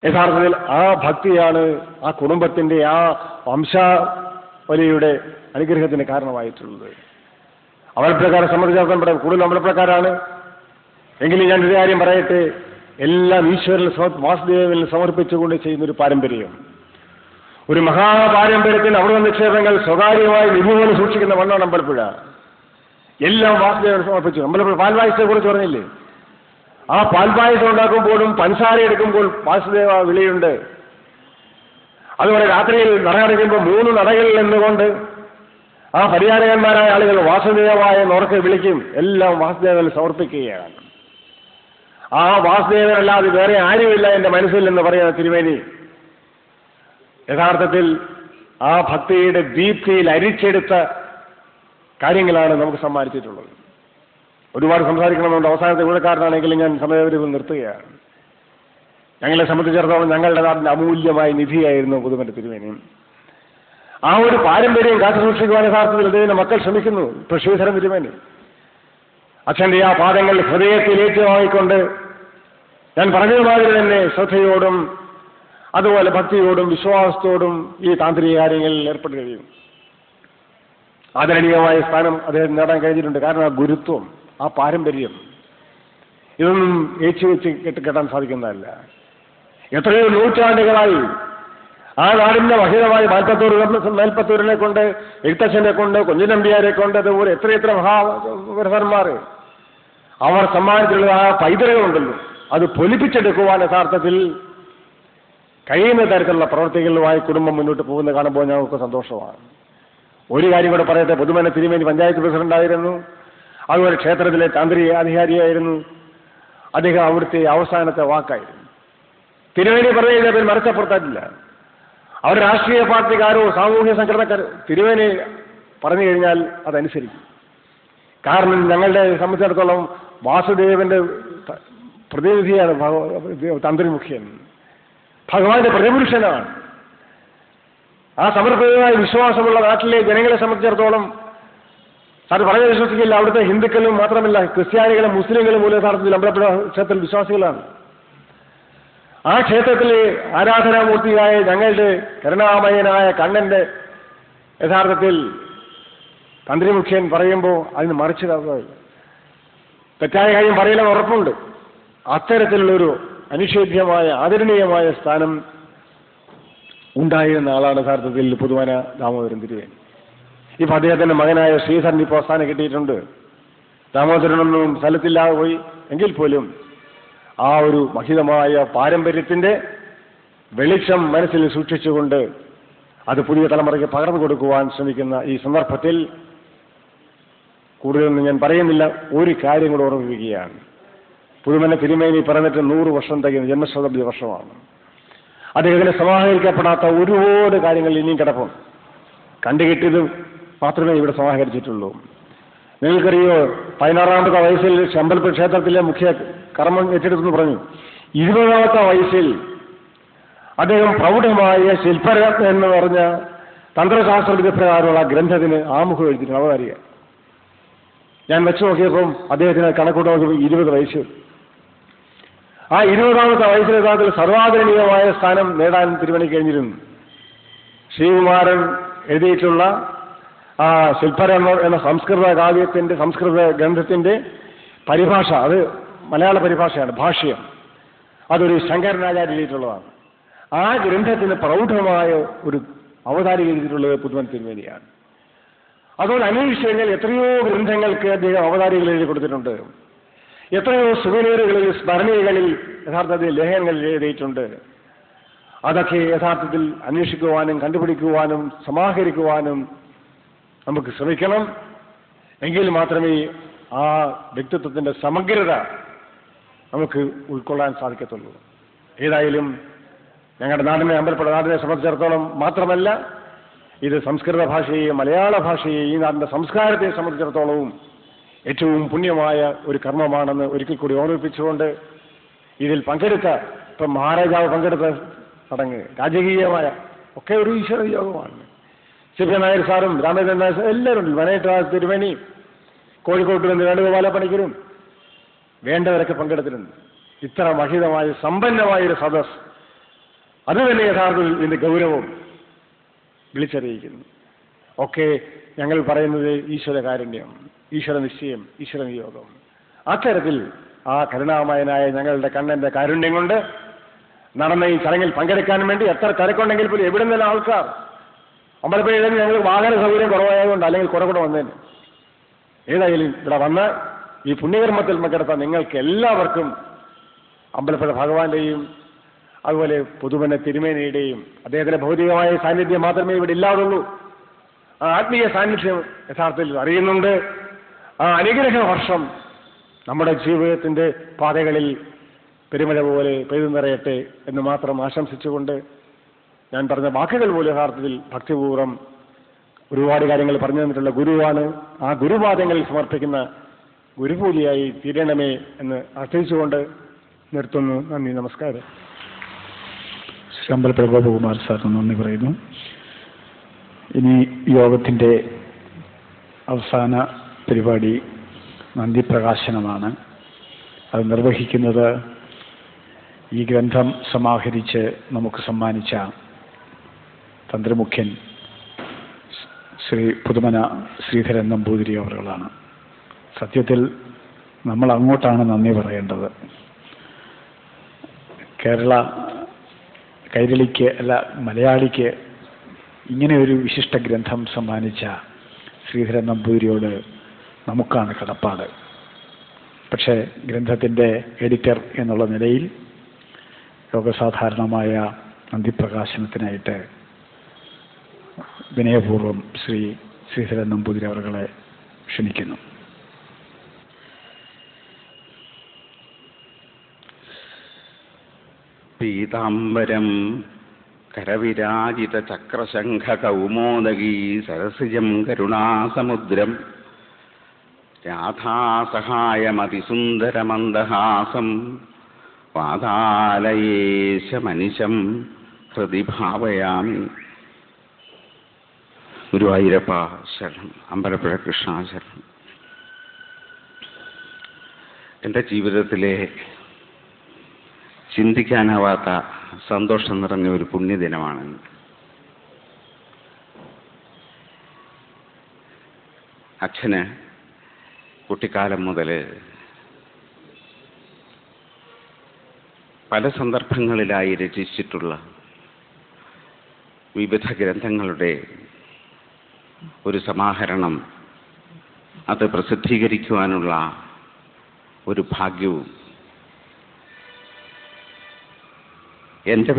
യഥാർത്ഥത്തിൽ ആ ഭക്തിയാണ് ആ കുടുംബത്തിന്റെ ആ വംശാവലിയുടെ അനുഗ്രഹത്തിന് കാരണമായിട്ടുള്ളത്. അമലപ്രക്കാരെ സംബന്ധിച്ചിടത്തോളം കൂടുതൽ അമലപ്രക്കാരാണ്. എങ്കിലും ഞാൻ ഒരു കാര്യം പറയട്ടെ, എല്ലാം ഈശ്വരനിൽ വാസുദേവനിൽ സമർപ്പിച്ചുകൊണ്ട് ചെയ്യുന്നൊരു പാരമ്പര്യം, ഒരു മഹാപാരമ്പര്യത്തിൽ അവിടെ നിക്ഷേപങ്ങൾ സ്വകാര്യമായി നിധി പോലെ സൂക്ഷിക്കുന്ന മണ്ണാണ് അമ്പലപ്പുഴ. എല്ലാം വാസുദേവന് സമർപ്പിച്ചു. അമ്പലപ്പുഴ പാൽപായസത്തെ കുറിച്ച് പറഞ്ഞില്ലേ, ആ പാൽപായസം ഉണ്ടാക്കുമ്പോഴും പഞ്ചസാര എടുക്കുമ്പോൾ വാസുദേവ വിളിയുണ്ട്. അതുപോലെ രാത്രിയിൽ നടയടയ്ക്കുമ്പോൾ 3 നടകളിൽ നിന്നുകൊണ്ട് ആ പരിചാരകന്മാരായ ആളുകൾ വാസുദേവായ നോർക്കെ വിളിക്കും. എല്ലാം വാസുദേവന് സമർപ്പിക്കുകയാണ്. ആ വാസുദേവനല്ലാതെ വേറെ ആരുമില്ല എൻ്റെ മനസ്സിൽ എന്ന് പറയുന്ന തിരുമേനി യഥാർത്ഥത്തിൽ ആ ഭക്തിയുടെ ദീപ്തിയിൽ അരിച്ചെടുത്ത കാര്യങ്ങളാണ് നമുക്ക് സമ്മാനിച്ചിട്ടുള്ളത്. ഒരുപാട് സംസാരിക്കണമെന്നുണ്ട്. അവസാനത്തെ കൂടെക്കാരനാണെങ്കിലും ഞാൻ സമയപരിധി നിർത്തുകയാണ്. ഞങ്ങളെ സംബന്ധിച്ചിടത്തോളം ഞങ്ങളുടെ നാടിൻ്റെ അമൂല്യമായ നിധിയായിരുന്നു പുതുമന്റെ തിരുമേനി. ആ ഒരു പാരമ്പര്യം കാത്തു സൂക്ഷിക്കുവാൻ യഥാർത്ഥത്തിൽ അദ്ദേഹത്തിന്റെ മക്കൾ ശ്രമിക്കുന്നു. ഇപ്പോൾ ശ്രീധരൻ തിരുമേനി അച്ഛൻ്റെ ആ പാദങ്ങൾ ഹൃദയത്തിൽ ഏറ്റുവാങ്ങിക്കൊണ്ട് ഞാൻ പറഞ്ഞതുമാതിരി തന്നെ ശ്രദ്ധയോടും അതുപോലെ ഭക്തിയോടും വിശ്വാസത്തോടും ഈ താന്ത്രിക കാര്യങ്ങളിൽ ഏർപ്പെട്ട് കഴിയും. ആദരണീയമായ സ്ഥാനം അദ്ദേഹം നേടാൻ കഴിഞ്ഞിട്ടുണ്ട്. കാരണം ആ ഗുരുത്വം, ആ പാരമ്പര്യം ഇതൊന്നും ഏച്ചുവെച്ച് കെട്ടാൻ സാധിക്കുന്നതല്ല. എത്രയോ നൂറ്റാണ്ടുകളായി ആ നാടിന്റെ മഹിതമായ മേൽപ്പത്തൂരിനെ കൊണ്ട്, എഴുത്തച്ഛനെ കൊണ്ട്, കുഞ്ഞിനമ്പിയാരെ കൊണ്ട്, അതുപോലെ എത്രയെത്ര മഹാവ്രതന്മാർ അവർ സമ്മാനിച്ചിട്ടുള്ള ആ പൈതൃകമുണ്ടല്ലോ, അത് പൊലിപ്പിച്ചെടുക്കുവാൻ യഥാർത്ഥത്തിൽ കഴിയുന്ന തരത്തിലുള്ള പ്രവർത്തികളുമായി കുടുംബം മുന്നോട്ട് പോകുന്നത് കാണുമ്പോൾ ഞങ്ങൾക്ക് സന്തോഷമാണ്. ഒരു കാര്യം കൂടെ പറയട്ടെ, പുതുമന തിരുമേനി പഞ്ചായത്ത് പ്രസിഡന്റായിരുന്നു, അതുപോലെ ക്ഷേത്രത്തിലെ താന്ത്രിക അധികാരിയായിരുന്നു. അദ്ദേഹം അവിടുത്തെ അവസാനത്തെ വാക്കായിരുന്നു. തിരുമേനി പറയുന്നതിൽ മറച്ചപ്പുറത്തായിട്ടില്ല. അവർ രാഷ്ട്രീയ പാർട്ടിക്കാരോ സാമൂഹ്യ സംഘടനക്കാരോ തിരുമേനി പറഞ്ഞു കഴിഞ്ഞാൽ അതനുസരിക്കും. കാരണം ഞങ്ങളുടെ സംബന്ധിച്ചിടത്തോളം വാസുദേവന്റെ പ്രതിനിധിയാണ് തന്ത്രിമുഖ്യൻ, ഭഗവാന്റെ പ്രതിപുരുഷനാണ്. ആ സമർപ്പിതമായ വിശ്വാസമുള്ള നാട്ടിലെ ജനങ്ങളെ സംബന്ധിച്ചിടത്തോളം അത് വളരെ വിശ്വസിക്കില്ല. അവിടുത്തെ ഹിന്ദുക്കളും മാത്രമല്ല, ക്രിസ്ത്യാനികളും മുസ്ലിങ്ങളും മൂലം യഥാർത്ഥത്തിൽ അമ്പലപ്പുഴ ക്ഷേത്രത്തിൽ വിശ്വാസികളാണ്. ആ ക്ഷേത്രത്തിലെ ആരാധനാമൂർത്തിയായ ഞങ്ങളുടെ കരുണാമയനായ കണ്ണന്റെ യഥാർത്ഥത്തിൽ തന്ത്രിമുഖ്യൻ പറയുമ്പോൾ അതിന് മറിച്ച് തെറ്റായ കാര്യം പറയില്ലെന്ന് ഉറപ്പുണ്ട്. അത്തരത്തിലുള്ളൊരു അനിഷേധ്യമായ ആദരണീയമായ സ്ഥാനം ഉണ്ടായിരുന്ന ആളാണ് യഥാർത്ഥത്തിൽ പുതുമന ദാമോദരൻ തിരുമേനി. ഇപ്പം അദ്ദേഹത്തിന്റെ മകനായ ശ്രീധരൻ ഇപ്പോൾ സ്ഥാനം കിട്ടിയിട്ടുണ്ട്. ദാമോദരനൊന്നും സ്ഥലത്തില്ലാതെ പോയി എങ്കിൽ പോലും ആ ഒരു മഹിതമായ പാരമ്പര്യത്തിന്റെ വെളിച്ചം മനസ്സിൽ സൂക്ഷിച്ചുകൊണ്ട് അത് പുതിയ തലമുറയ്ക്ക് പകർന്നു കൊടുക്കുവാൻ ശ്രമിക്കുന്ന ഈ സന്ദർഭത്തിൽ കൂടുതലൊന്നും ഞാൻ പറയുന്നില്ല. ഒരു കാര്യം കൂടെ ഓർമ്മിപ്പിക്കുകയാണ്. പുതുമന തിരുമേനി പറഞ്ഞിട്ട് 100 വർഷം തികയുന്ന ജന്മശതാബ്ദി വർഷമാണ്. അദ്ദേഹത്തിന് സമാഹരിക്കപ്പെടാത്ത ഒരുപാട് കാര്യങ്ങൾ ഇനിയും കിടപ്പും. കണ്ടുകിട്ടിയത് മാത്രമേ ഇവിടെ സമാഹരിച്ചിട്ടുള്ളൂ. നിങ്ങൾക്കറിയോ, 16ാമത്തെ വയസ്സിൽ അമ്പലപ്പുഴ ക്ഷേത്രത്തിലെ മുഖ്യ കർമ്മം ഏറ്റെടുത്തെന്ന് പറഞ്ഞു. 20ാമത്തെ വയസ്സിൽ അദ്ദേഹം പ്രൗഢമായ ശില്പരത്ന എന്ന് പറഞ്ഞ തന്ത്രശാസ്ത്ര വിധിപ്രകാരമുള്ള ഗ്രന്ഥത്തിന് ആമുഖം എഴുതിയിട്ടുണ്ട്, അവതാരിക. ഞാൻ വെച്ചു നോക്കിയപ്പം അദ്ദേഹത്തിന് കണക്കൂട്ട് നോക്കിയപ്പോൾ 20 വയസ്സ്. ആ 20ാമത്തെ വയസ്സിൽ യഥാർത്ഥത്തിൽ സർവാദരണീയമായ സ്ഥാനം നേടാൻ തിരുമേനി കഴിഞ്ഞിരുന്നു. ശ്രീകുമാരൻ എഴുതിയിട്ടുള്ള ആ ശില്പരത്ന എന്ന സംസ്കൃത കാവ്യത്തിന്റെ സംസ്കൃത ഗ്രന്ഥത്തിന്റെ പരിഭാഷ, അത് മലയാള പരിഭാഷയാണ്, ഭാഷ്യം. അതൊരു ശങ്കരനാചാര്യ എഴുതിയിട്ടുള്ളതാണ്. ആ ഗ്രന്ഥത്തിന് പ്രൗഢമായ ഒരു അവതാരിക എഴുതിയിട്ടുള്ളത് പുതുമന തിരുമേനിയാണ്. അതുകൊണ്ട് അന്വേഷിച്ചു കഴിഞ്ഞാൽ എത്രയോ ഗ്രന്ഥങ്ങൾക്ക് അദ്ദേഹം അവതാരികൾ എഴുതി കൊടുത്തിട്ടുണ്ട്. എത്രയോ സുവനീറുകളിൽ, സ്മരണീകളിൽ യഥാർത്ഥത്തിൽ ലേഖനങ്ങളിൽ എഴുതിയിട്ടുണ്ട്. അതൊക്കെ യഥാർത്ഥത്തിൽ അന്വേഷിക്കുവാനും കണ്ടുപിടിക്കുവാനും സമാഹരിക്കുവാനും നമുക്ക് ശ്രമിക്കണം. എങ്കിൽ മാത്രമേ ആ വ്യക്തിത്വത്തിന്റെ സമഗ്രത നമുക്ക് ഉൾക്കൊള്ളാൻ സാധിക്കത്തുള്ളൂ. ഏതായാലും ഞങ്ങളുടെ നാടിനെ, അമ്പലപ്പുഴ നാടിനെ സംബന്ധിച്ചിടത്തോളം മാത്രമല്ല, ഇത് സംസ്കൃത ഭാഷയെ, മലയാള ഭാഷയെ, ഈ നാടിന്റെ സംസ്കാരത്തെ സംബന്ധിച്ചിടത്തോളവും ഏറ്റവും പുണ്യമായ ഒരു കർമ്മമാണെന്ന് ഒരിക്കൽ കൂടി ഓർമ്മിപ്പിച്ചുകൊണ്ട് ഇതിൽ പങ്കെടുത്ത, ഇപ്പം മഹാരാജാവ് പങ്കെടുത്ത ചടങ്ങ് രാജകീയമായ ഒക്കെ ഒരു ഈശ്വര യോഗമാണ്. CP നായർ സാറും രാമചന്ദ്രൻ നായർ എല്ലാവരും ഉണ്ട്. വനേട്ട തിരുമേനി, കോഴിക്കോട്ടിൽ നിന്ന് വേണുഗോപാല പണിക്കരും വേണ്ടവരൊക്കെ പങ്കെടുത്തിട്ടുണ്ട്. ഇത്ര മഹിതമായ സമ്പന്നമായൊരു സദസ് അത് തന്നെ യഥാർത്ഥത്തിൽ ഇതിന്റെ ഗൗരവം വിളിച്ചറിയിക്കുന്നു. ഒക്കെ ഞങ്ങൾ പറയുന്നത് ഈശ്വര കാരുണ്യം, ഈശ്വര നിശ്ചയം, ഈശ്വര നിയോഗം. അത്തരത്തിൽ ആ കരുണാമയനായ ഞങ്ങളുടെ കണ്ണന്റെ കാരുണ്യം കൊണ്ട് നടന്ന ഈ ചടങ്ങിൽ പങ്കെടുക്കാൻ വേണ്ടി എത്ര തിരക്കുണ്ടെങ്കിൽ പോലും എവിടെ നിന്നെല്ലാം ആൾക്കാർ. അമ്പലപ്പുഴയിൽ ഞങ്ങൾ വാഹന സൗകര്യം കുറവായതുകൊണ്ട്, അല്ലെങ്കിൽ കുറെ കൂടെ വന്നേന്. ഏതായാലും ഇവിടെ വന്ന് ഈ പുണ്യകർമ്മത്തിൽ പങ്കെടുത്ത നിങ്ങൾക്ക് എല്ലാവർക്കും അമ്പലപ്പുഴ ഭഗവാന്റെയും അതുപോലെ പുതുമന തിരുമേനിയുടെയും അദ്ദേഹത്തിന്റെ ഭൗതികമായ സാന്നിധ്യം മാത്രമേ ഇവിടെ ഇല്ലാതുള്ളൂ. ആ ആത്മീയ സാന്നിധ്യം യഥാർത്ഥത്തിൽ അറിയുന്നുണ്ട്. ആ അനുഗ്രഹ വർഷം നമ്മുടെ ജീവിതത്തിന്റെ പാതകളിൽ പെരുമഴ പോലെ പെയ്തു നിറയട്ടെ എന്ന് മാത്രം ആശംസിച്ചുകൊണ്ട് ഞാൻ പറഞ്ഞ വാക്കുകൾ പോലും യഥാർത്ഥത്തിൽ ഭക്തിപൂർവ്വം ഒരുപാട് കാര്യങ്ങൾ പറഞ്ഞു തന്നിട്ടുള്ള ഗുരുവാണ്. ആ ഗുരുപാദങ്ങളിൽ സമർപ്പിക്കുന്ന ഗുരുപൂജയായി തീരണമേ എന്ന് അർത്ഥിച്ചുകൊണ്ട് നിർത്തുന്നു. നന്ദി, നമസ്കാരം. അമ്പലപ്പുഴ ഗോപകുമാർ സാറിന് നന്ദി പറയുന്നു. ഇനി യോഗത്തിൻ്റെ അവസാന പരിപാടി നന്ദി പ്രകാശനമാണ്. അത് നിർവഹിക്കുന്നത് ഈ ഗ്രന്ഥം സമാഹരിച്ച് നമുക്ക് സമ്മാനിച്ച തന്ത്രിമുഖ്യൻ ശ്രീ പുതുമന ശ്രീധരൻ നമ്പൂതിരി അവറുകളാണ്. സത്യത്തിൽ നമ്മൾ അങ്ങോട്ടാണ് നന്ദി പറയേണ്ടത്. കൈരളിക്ക് അല്ല, മലയാളിക്ക് ഇങ്ങനെ ഒരു വിശിഷ്ട ഗ്രന്ഥം സമ്മാനിച്ച ശ്രീധരൻ നമ്പൂതിരിയോട് നമുക്കാണ് കടപ്പാട്. പക്ഷേ ഗ്രന്ഥത്തിൻ്റെ എഡിറ്റർ എന്നുള്ള നിലയിൽ ലോകസാധാരണമായ നന്ദിപ്രകാശനത്തിനായിട്ട് വിനയപൂർവ്വം ശ്രീ ശ്രീധരൻ നമ്പൂതിരി അവരുകളെ ക്ഷണിക്കുന്നു. പീതാംബരം കരവിരാജിത ചക്രശംഖ കൗമോദകീ സരസിജം കരുണാസമുദ്രം രാധാസഹായമതിസുന്ദരമന്ദഹാസം വാതാലയേശമനിശം ഹൃദി ഭാവയാമി. ഗുരുവായൂരപ്പ ശരണം, അമ്പലപ്പുഴ കൃഷ്ണ ശരണം. എൻ്റെ ജീവിതത്തിലെ ചിന്തിക്കാനാവാത്ത സന്തോഷം നിറഞ്ഞ ഒരു പുണ്യദിനമാണ്. അച്ഛന് കുട്ടിക്കാലം മുതൽ പല സന്ദർഭങ്ങളിലായി രചിച്ചിട്ടുള്ള വിവിധ ഗ്രന്ഥങ്ങളുടെ ഒരു സമാഹരണം, അത് പ്രസിദ്ധീകരിക്കുവാനുള്ള ഒരു ഭാഗ്യവും എൻ്റെ